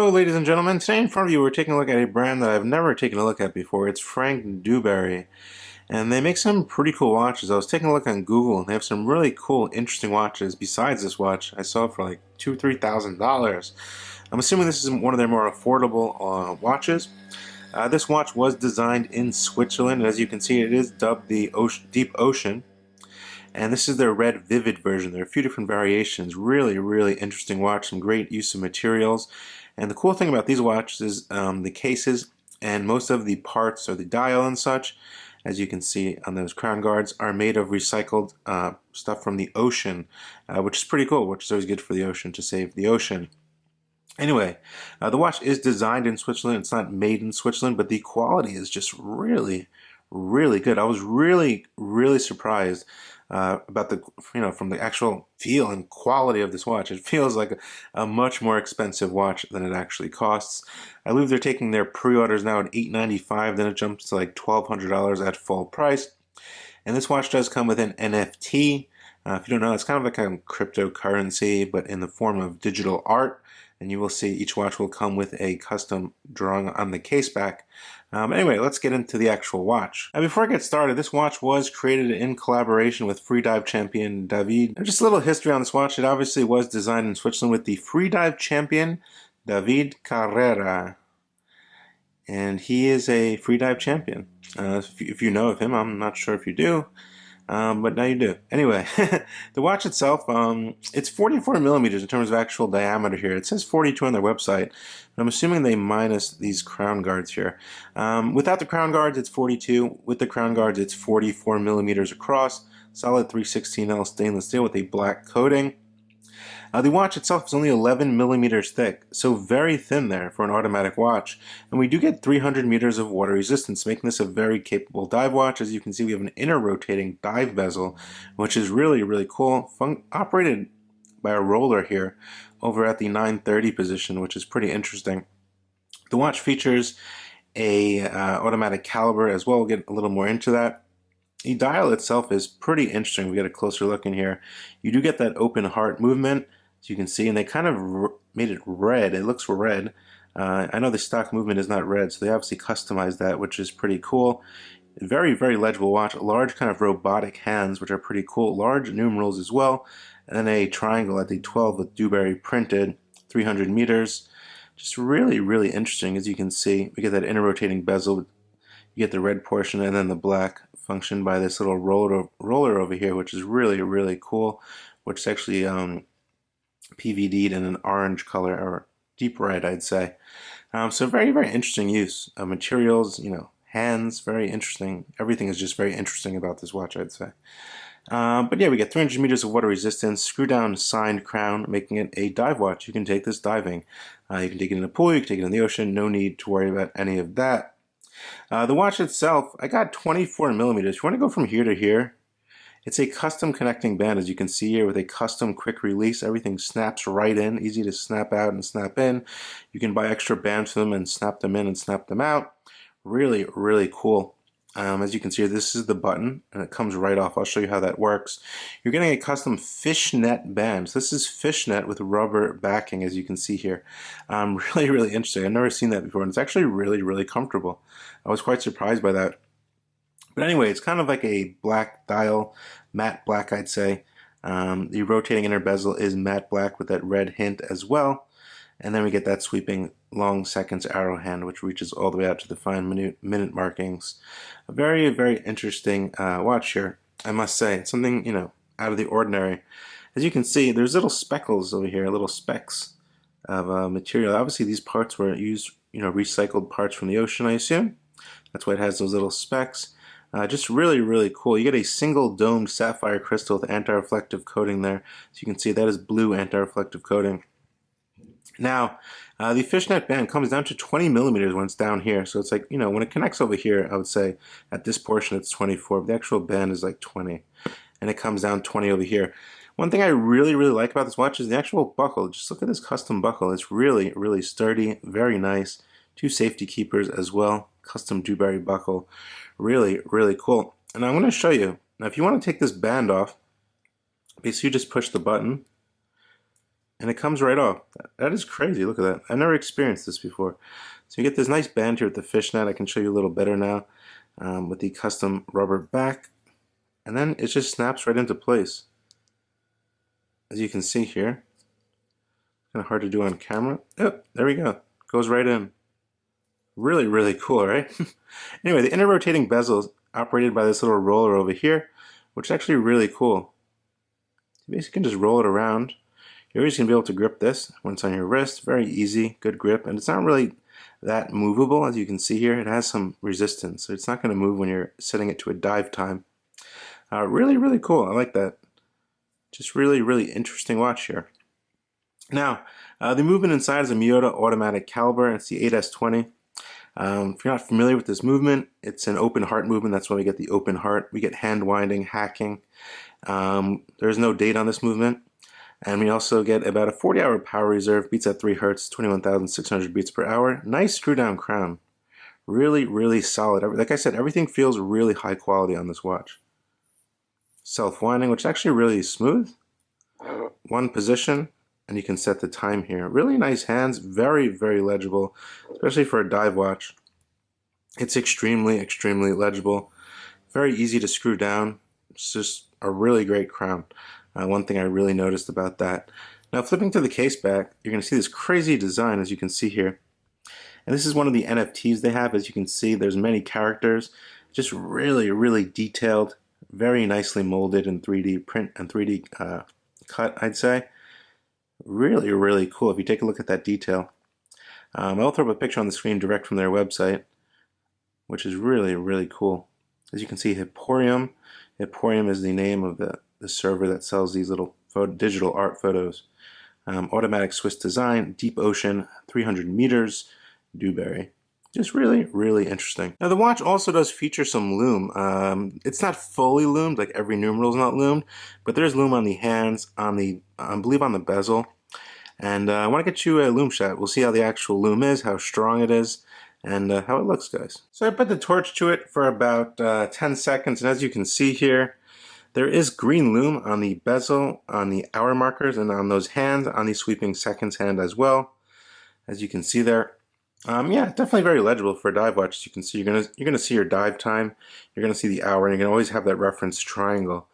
Hello ladies and gentlemen, today in front of you we're taking a look at a brand that I've never taken a look at before. It's Frank Dubarry, and they make some pretty cool watches. I was taking a look on Google and they have some really cool, interesting watches. Besides this watch, I saw it for like $2,000–3,000. I'm assuming this is one of their more affordable watches. This watch was designed in Switzerland, and as you can see it is dubbed the Deep Ocean. And this is their red vivid version. There are a few different variations. Really interesting watch. Some great use of materials. And the cool thing about these watches is the cases and most of the parts or the dial and such, as you can see on those crown guards, are made of recycled stuff from the ocean, which is pretty cool, which is always good for the ocean, to save the ocean. Anyway, the watch is designed in Switzerland. It's not made in Switzerland, but the quality is just really good. I was really surprised about the, from the actual feel and quality of this watch. It feels like a much more expensive watch than it actually costs. I believe they're taking their pre-orders now at $895, then it jumps to like $1,200 at full price. And this watch does come with an NFT. If you don't know, it's kind of like a cryptocurrency, but in the form of digital art. And you will see each watch will come with a custom drawing on the case back. Anyway, let's get into the actual watch. Now, before I get started, this watch was created in collaboration with freedive champion David. And just a little history on this watch. It obviously was designed in Switzerland with the freedive champion David Carrera. And he is a freedive champion. If you know of him, I'm not sure if you do. But now you do. Anyway, the watch itself, it's 44 millimeters in terms of actual diameter here. It says 42 on their website, but I'm assuming they minus these crown guards here. Without the crown guards, it's 42. With the crown guards, it's 44 millimeters across. Solid 316L stainless steel with a black coating. The watch itself is only 11 millimeters thick, so very thin there for an automatic watch. And we do get 300 meters of water resistance, making this a very capable dive watch. As you can see, we have an inner rotating dive bezel, which is really cool. Operated by a roller here over at the 930 position, which is pretty interesting. The watch features a automatic caliber as well. We'll get a little more into that. The dial itself is pretty interesting. We get a closer look in here. You do get that open heart movement, as you can see, and they kind of made it red. It looks red. I know the stock movement is not red, so they obviously customized that, which is pretty cool. Very legible watch. Large kind of robotic hands, which are pretty cool. Large numerals as well, and then a triangle at the 12 with Dubarry printed, 300 meters. Just really interesting. As you can see, we get that inner rotating bezel. You get the red portion and then the black, functioned by this little roller over here, which is really cool, which is actually PVD'd in an orange color, or deep red, I'd say. So very interesting use of materials, hands, very interesting. Everything is just very interesting about this watch, I'd say. But yeah, we get 300 meters of water resistance, screw down signed crown, making it a dive watch. You can take this diving. You can take it in a pool, you can take it in the ocean, no need to worry about any of that. The watch itself, I got 24 millimeters. If you want to go from here to here, it's a custom connecting band, as you can see here, with a custom quick release. Everything snaps right in, easy to snap out and snap in. You can buy extra bands for them and snap them in and snap them out. Really cool. As you can see, this is the button, and it comes right off. I'll show you how that works. You're getting a custom fishnet band. So this is fishnet with rubber backing, as you can see here. Really interesting. I've never seen that before, and it's actually really comfortable. I was quite surprised by that. But anyway, it's kind of like a black dial, matte black, I'd say. The rotating inner bezel is matte black with that red hint as well. And then we get that sweeping long seconds arrow hand, which reaches all the way out to the fine minute markings. A very interesting watch here, I must say. It's something, out of the ordinary. As you can see, there's little speckles over here, little specks of material. Obviously, these parts were used, recycled parts from the ocean, I assume. That's why it has those little specks. Just really cool. You get a single domed sapphire crystal with anti-reflective coating there. So you can see that is blue anti-reflective coating. Now, the fishnet band comes down to 20 millimeters when it's down here. So it's like, when it connects over here, I would say at this portion it's 24, but the actual band is like 20. And it comes down 20 over here. One thing I really like about this watch is the actual buckle. Just look at this custom buckle. It's really sturdy, very nice. Two safety keepers as well. Custom Dubarry buckle. Really cool. And I'm going to show you. Now, if you want to take this band off, basically you just push the button. and it comes right off. That is crazy. Look at that. I've never experienced this before. So you get this nice band here with the fishnet. I can show you a little better now with the custom rubber back, and then it just snaps right into place. As you can see here, kind of hard to do on camera. Yep, there we go. Goes right in. Really, really cool, right? Anyway, the inner rotating bezel is operated by this little roller over here, which is actually really cool. You basically can just roll it around. You're always going to be able to grip this when it's on your wrist. Very easy, good grip, and it's not really that movable. As you can see here, it has some resistance, so it's not going to move when you're setting it to a dive time. Really, really cool. I like that. Just really, really interesting watch here. Now, the movement inside is a Miyota automatic caliber. It's the 8S20. If you're not familiar with this movement, it's an open heart movement. That's why we get the open heart. We get hand winding, hacking. There's no date on this movement. And we also get about a 40-hour power reserve, beats at 3 Hz, 21,600 beats per hour. Nice screw down crown. Really, really solid. Like I said, everything feels really high quality on this watch. Self-winding, which is actually really smooth. One position, and you can set the time here. Really nice hands, very, very legible, especially for a dive watch. It's extremely, extremely legible. Very easy to screw down. It's just a really great crown. One thing I really noticed about that. Now flipping to the case back, you're going to see this crazy design as you can see here. And this is one of the NFTs they have. As you can see, there's many characters. Just really, really detailed, very nicely molded in 3D print and 3D cut, I'd say. Really, really cool if you take a look at that detail. I'll throw up a picture on the screen direct from their website, which is really, really cool. As you can see, Hiporium. Hiporium is the name of the server that sells these little digital art photos. Automatic Swiss design, deep ocean, 300 meters, Dubarry. Just really, really interesting. Now the watch also does feature some lume. It's not fully loomed, like every numeral is not loomed, but there's lume on the hands, on the, I believe on the bezel. And I want to get you a lume shot. We'll see how the actual lume is, how strong it is, and how it looks, guys. So I put the torch to it for about 10 seconds, and as you can see here, there is green lume on the bezel, on the hour markers, and on those hands, on the sweeping seconds hand as well. As you can see there. Yeah, definitely very legible for a dive watch. As you can see, you're gonna see your dive time, you're gonna see the hour, and you're gonna always have that reference triangle.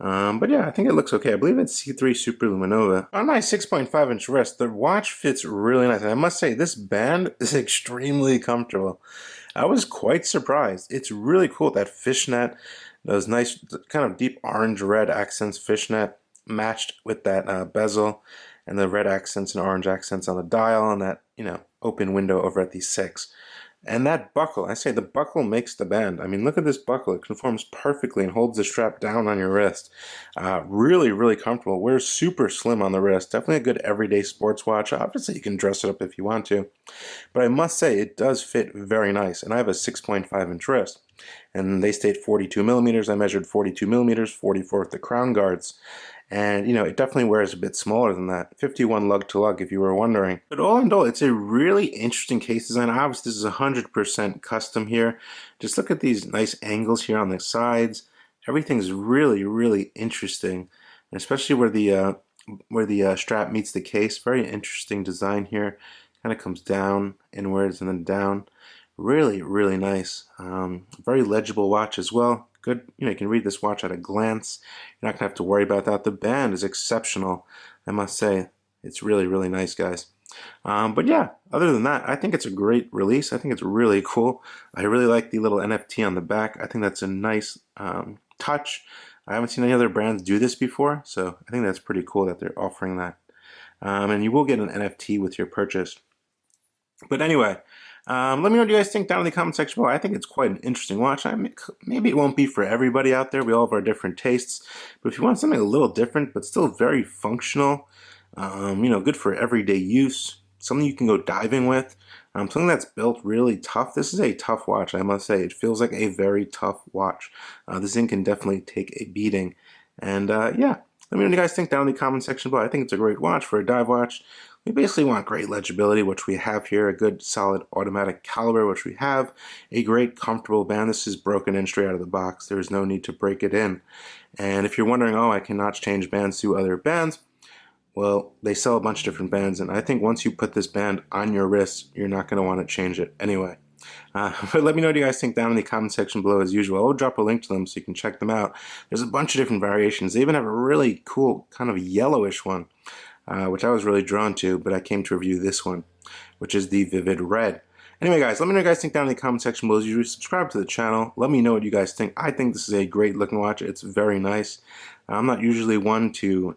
But yeah, I think it looks okay. I believe it's C3 Super Luminova. On my 6.5-inch wrist, the watch fits really nice. And I must say, this band is extremely comfortable. I was quite surprised. It's really cool, that fishnet, those nice kind of deep orange-red accents fishnet matched with that bezel, and the red accents and orange accents on the dial, and that, you know, open window over at the 6. And that buckle, I say the buckle makes the band. I mean, look at this buckle. It conforms perfectly and holds the strap down on your wrist. Really, really comfortable. Wears super slim on the wrist. Definitely a good everyday sports watch. Obviously, you can dress it up if you want to. But I must say, it does fit very nice. And I have a 6.5-inch wrist. And they state 42 millimeters. I measured 42 millimeters, 44 with the crown guards. And, you know, it definitely wears a bit smaller than that. 51 lug to lug, if you were wondering. But all in all, it's a really interesting case design. Obviously, this is 100% custom here. Just look at these nice angles here on the sides. Everything's really, really interesting. And especially where the strap meets the case. Very interesting design here. Kind of comes down inwards and then down. Really, really nice. Very legible watch as well. Good, you know, you can read this watch at a glance. You're not gonna have to worry about that. The band is exceptional, I must say. It's really, really nice, guys. But yeah, other than that, I think it's a great release. I think it's really cool. I really like the little NFT on the back. I think that's a nice touch. I haven't seen any other brands do this before, so I think that's pretty cool that they're offering that. And you will get an NFT with your purchase. But anyway, let me know what you guys think down in the comment section below. I think it's quite an interesting watch. I mean, maybe it won't be for everybody out there. We all have our different tastes. But if you want something a little different, but still very functional, you know, good for everyday use, something you can go diving with, something that's built really tough. This is a tough watch, I must say. It feels like a very tough watch. This thing can definitely take a beating. And yeah, let me know what you guys think down in the comment section below. I think it's a great watch for a dive watch. We basically want great legibility, which we have here, a good solid automatic caliber, which we have, a great comfortable band. This is broken in straight out of the box. There's no need to break it in. And if you're wondering, oh, I cannot change bands to other bands, Well, they sell a bunch of different bands, and I think once you put this band on your wrist, you're not going to want to change it anyway. But let me know what you guys think down in the comment section below as usual. I'll drop a link to them so you can check them out. There's a bunch of different variations. They even have a really cool kind of yellowish one, which I was really drawn to, but I came to review this one, which is the Vivid Red. Anyway, guys, let me know what you guys think down in the comment section below. As usual, subscribe to the channel. Let me know what you guys think. I think this is a great looking watch. It's very nice. I'm not usually one to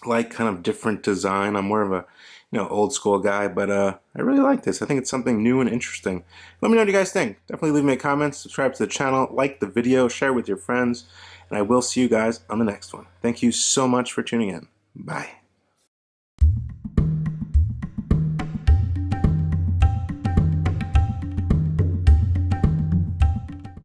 like kind of different design. I'm more of a old school guy, but I really like this. I think it's something new and interesting. Let me know what you guys think. Definitely leave me a comment, subscribe to the channel, like the video, share with your friends, and I will see you guys on the next one. Thank you so much for tuning in. Bye.